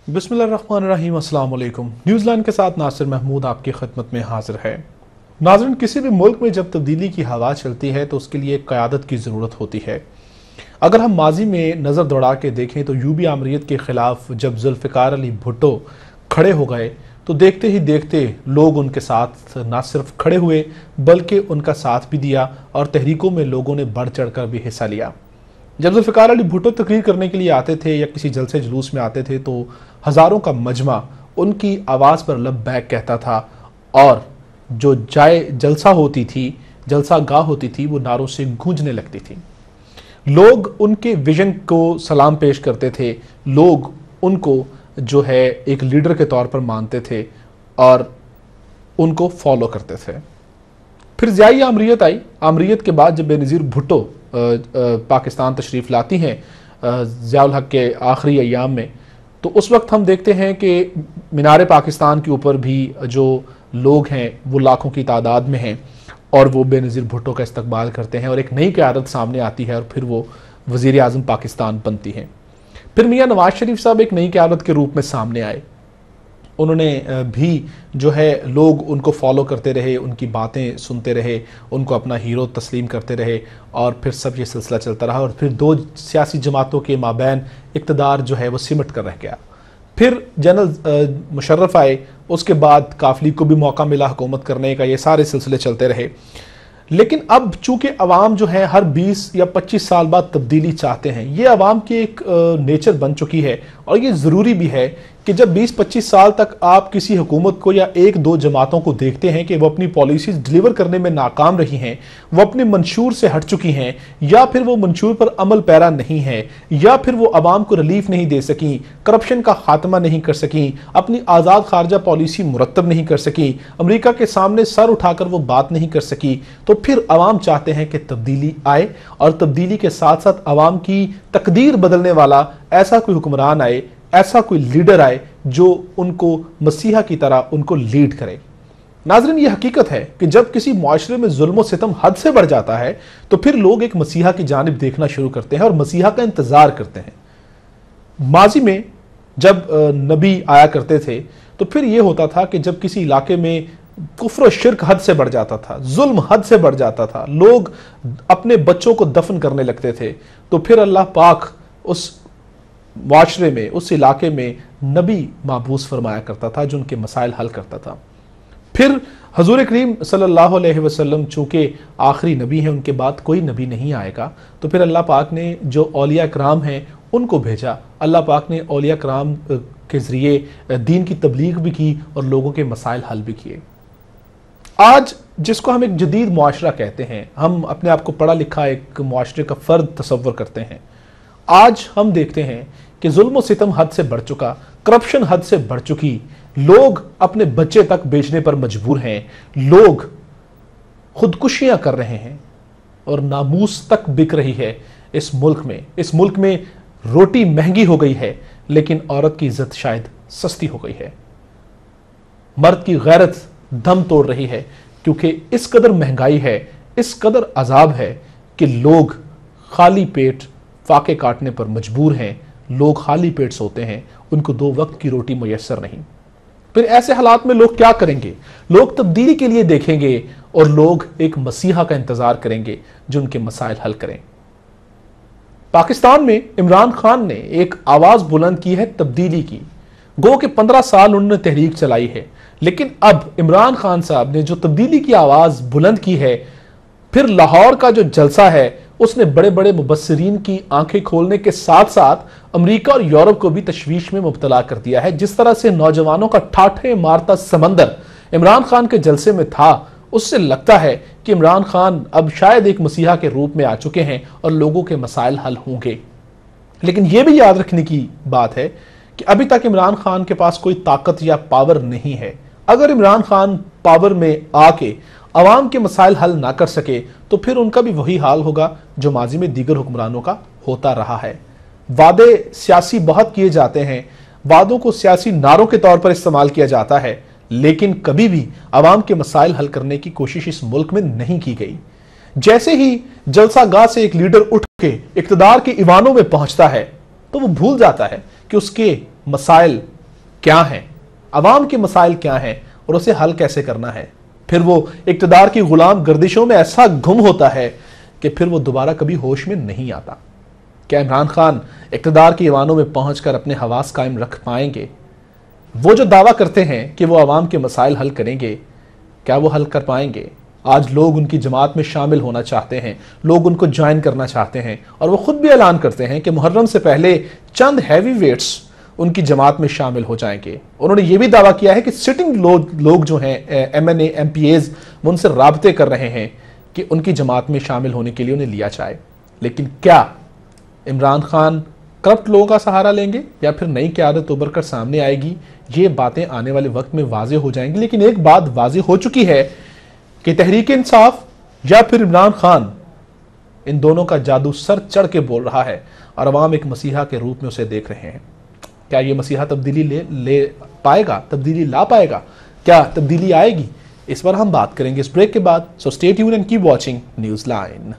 बिस्मिल्लाहिर्रहमानिर्रहीम, अस्सलाम वालेकुम। न्यूज़लैंड के साथ नासिर महमूद आपकी खिदमत में हाजिर है। नाज़रीन, किसी भी मुल्क में जब तब्दीली की हवा चलती है तो उसके लिए क़यादत की ज़रूरत होती है। अगर हम माजी में नज़र दौड़ा के देखें तो यूबी आमरीत के ख़िलाफ़ जब जुल्फ़िकार अली भुट्टो खड़े हो गए तो देखते ही देखते लोग उनके साथ न सिर्फ खड़े हुए बल्कि उनका साथ भी दिया और तहरीकों में लोगों ने बढ़ चढ़ कर भी हिस्सा लिया। जब जुल्फ़िकार अली भुट्टो तकरीर करने के लिए आते थे या किसी जलसे जुलूस में आते थे तो हज़ारों का मजमा उनकी आवाज़ पर लब्बैक कहता था और जो जलसा होती थी, जलसा गाह होती थी, वो नारों से गूंजने लगती थी। लोग उनके विजन को सलाम पेश करते थे, लोग उनको जो है एक लीडर के तौर पर मानते थे और उनको फॉलो करते थे। फिर ज़िया आमरीत आई। आमरीत के बाद जब बेनज़ीर भुट्टो पाकिस्तान तशरीफ़ लाती हैं ज़ियाउल हक के आखिरी अय्याम में, तो उस वक्त हम देखते हैं कि मीनार पाकिस्तान के ऊपर भी जो लोग हैं वो लाखों की तादाद में हैं और वो बेनज़ीर भुट्टो का इस्तकबाल करते हैं और एक नई क़यादत सामने आती है और फिर वो वज़ीर आज़म पाकिस्तान बनती हैं। फिर मियाँ नवाज शरीफ साहब एक नई क़यादत के रूप में सामने आए। उन्होंने भी जो है लोग उनको फॉलो करते रहे, उनकी बातें सुनते रहे, उनको अपना हीरो तस्लीम करते रहे और फिर सब ये सिलसिला चलता रहा और फिर दो सियासी जमातों के माबैन इक़्तिदार जो है वो सिमट कर रह गया। फिर जनरल मुशर्रफ आए, उसके बाद काफली को भी मौका मिला हुकूमत करने का, ये सारे सिलसिले चलते रहे। लेकिन अब चूंकि अवाम जो है हर 20 या 25 साल बाद तब्दीली चाहते हैं, ये अवाम की एक नेचर बन चुकी है और ये ज़रूरी भी है कि जब 20-25 साल तक आप किसी हुकूमत को या एक दो जमातों को देखते हैं कि वो अपनी पॉलिसीज़ डिलीवर करने में नाकाम रही हैं, वो अपने मंशूर से हट चुकी हैं या फिर वो मंशूर पर अमल पैरा नहीं है या फिर वो अवाम को रिलीफ नहीं दे सकी, करप्शन का खात्मा नहीं कर सकी, अपनी आज़ाद खारजा पॉलिसी मुरतब नहीं कर सकी, अमेरिका के सामने सर उठाकर वो बात नहीं कर सकी, तो फिर अवाम चाहते हैं कि तब्दीली आए और तब्दीली के साथ साथ अवाम की तकदीर बदलने वाला ऐसा कोई हुक्मरान आए, ऐसा कोई लीडर आए जो उनको मसीहा की तरह उनको लीड करे। नाज़रीन, ये हकीकत है कि जब किसी मुआशरे में जुल्म सितम हद से बढ़ जाता है तो फिर लोग एक मसीहा की जानिब देखना शुरू करते हैं और मसीहा का इंतजार करते हैं। माजी में जब नबी आया करते थे तो फिर यह होता था कि जब किसी इलाके में कुफ्र और शिर्क हद से बढ़ जाता था, जुल्म हद से बढ़ जाता था, लोग अपने बच्चों को दफन करने लगते थे, तो फिर अल्लाह पाक उस मुआशरे में, उस इलाके में नबी माबूस फरमाया करता था जो उनके मसाइल हल करता था। फिर हजूर करीम सल्लल्लाहु अलैहि वसल्लम चूँकि आखिरी नबी हैं, उनके बाद कोई नबी नहीं आएगा, तो फिर अल्लाह पाक ने जो औलिया कराम हैं उनको भेजा। अल्लाह पाक ने औलिया कराम के ज़रिए दीन की तबलीग भी की और लोगों के मसाइल हल भी किए। आज जिसको हम एक जदीद मुआशरा कहते हैं, हम अपने आप को पढ़ा लिखा एक मुआशरे का फ़र्द तसव्वुर करते हैं, आज हम देखते हैं कि जुल्म सितम हद से बढ़ चुका, करप्शन हद से बढ़ चुकी, लोग अपने बच्चे तक बेचने पर मजबूर हैं, लोग खुदकुशियां कर रहे हैं और नामूस तक बिक रही है इस मुल्क में। इस मुल्क में रोटी महंगी हो गई है लेकिन औरत की इज्जत शायद सस्ती हो गई है। मर्द की गैरत दम तोड़ रही है क्योंकि इस कदर महंगाई है, इस कदर अजाब है कि लोग खाली पेट फाके काटने पर मजबूर हैं, लोग खाली पेट सोते हैं, उनको 2 वक्त की रोटी मुयस्सर नहीं। फिर ऐसे हालात में लोग क्या करेंगे? लोग तब्दीली के लिए देखेंगे और लोग एक मसीहा का इंतजार करेंगे जो उनके मसाइल हल करें। पाकिस्तान में इमरान खान ने एक आवाज बुलंद की है तब्दीली की। गो के 15 साल उन्होंने तहरीक चलाई है, लेकिन अब इमरान खान साहब ने जो तब्दीली की आवाज बुलंद की है, फिर लाहौर का जो जलसा है उसने बड़े बड़े मुबस्सिरीन की आंखें खोलने के साथ साथ अमेरिका और यूरोप को भी तशवीश में मुब्तला कर दिया है। जिस तरह से नौजवानों का ठाठे मारता समंदर इमरान खान के जलसे में था, उससे लगता है कि इमरान खान अब शायद एक मसीहा के रूप में आ चुके हैं और लोगों के मसाइल हल होंगे। लेकिन यह भी याद रखने की बात है कि अभी तक इमरान खान के पास कोई ताकत या पावर नहीं है। अगर इमरान खान पावर में आके अवाम के मसाइल हल ना कर सके तो फिर उनका भी वही हाल होगा जो माजी में दीगर हुक्मरानों का होता रहा है। वादे सियासी बहुत किए जाते हैं, वादों को सियासी नारों के तौर पर इस्तेमाल किया जाता है, लेकिन कभी भी आवाम के मसाइल हल करने की कोशिश इस मुल्क में नहीं की गई। जैसे ही जलसागाह से एक लीडर उठ के इक्तदार के ईवानों में पहुंचता है तो वो भूल जाता है कि उसके मसाइल क्या हैं, आवाम के मसाइल क्या हैं और उसे हल कैसे करना है। फिर वो इक्तदार की गुलाम गर्दिशों में ऐसा गुम होता है कि फिर वो दोबारा कभी होश में नहीं आता। क्या इमरान खान इक्तदार के ईवानों में पहुंचकर अपने हवास कायम रख पाएंगे? वो जो दावा करते हैं कि वो आवाम के मसाइल हल करेंगे, क्या वो हल कर पाएंगे? आज लोग उनकी जमात में शामिल होना चाहते हैं, लोग उनको ज्वाइन करना चाहते हैं और वो खुद भी ऐलान करते हैं कि मुहर्रम से पहले चंद हैवी वेट्स उनकी जमात में शामिल हो जाएंगे। उन्होंने ये भी दावा किया है कि सिटिंग लोग जो हैं MNA MPAs वो उनसे राब्ते कर रहे हैं कि उनकी जमात में शामिल होने के लिए उन्हें लिया जाए। लेकिन क्या इमरान खान करप्ट लोगों का सहारा लेंगे या फिर नई क़यादत उभर कर सामने आएगी? ये बातें आने वाले वक्त में वाजे हो जाएंगी। लेकिन एक बात वाजे हो चुकी है कि तहरीक इंसाफ या फिर इमरान खान, इन दोनों का जादू सर चढ़ के बोल रहा है और अवाम एक मसीहा के रूप में उसे देख रहे हैं। क्या ये मसीहा तब्दीली ले पाएगा, तब्दीली ला पाएगा? क्या तब्दीली आएगी? इस पर हम बात करेंगे इस ब्रेक के बाद। So stay tuned and keep watching news line.